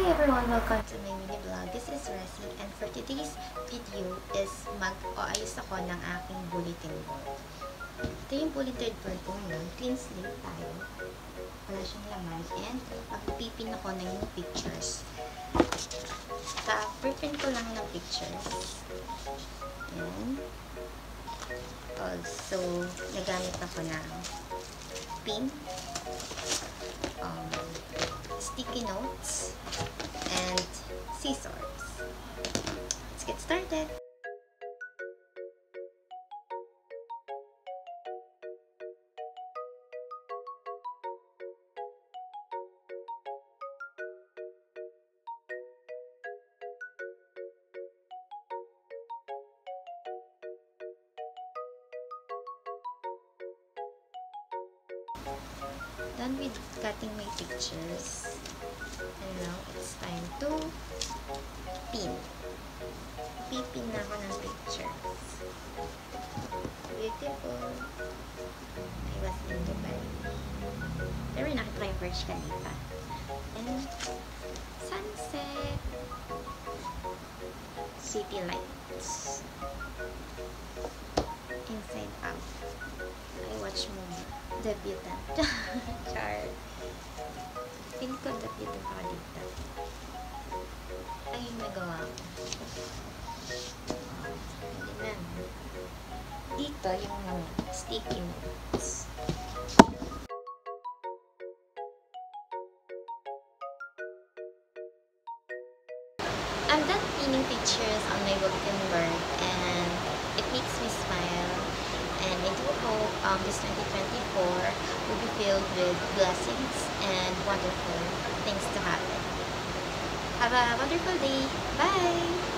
Hi everyone! Welcome to my mini vlog. This is Resi, and for today's video is mag-aayos ako ng aking bulletin board. Ito yung bulletin board ko ngayon. Clean slate tayo. Wala siyang laman. And magpipin ako ng yung pictures. Prepin ko lang ng pictures. Yan. Also, nagamit ako ng pin. Sticky notes and scissors. Let's get started. Done with cutting my pictures, and now it's time to pin. Pipin na ako ng pictures. Beautiful. I was in Dubai. Pero nakita ko yung Burj Khalifa. And sunset. City lights. Inside out. I watch movie. Debutant. Char. Feel ko debutant ako dito. Ay, yung nagawa ko. Hindi na. Dito, yung sticky notes. I'm done pinning pictures on my bulletin board, and it makes me smile. And I do hope this 2024 will be filled with blessings and wonderful things to happen. Have a wonderful day. Bye!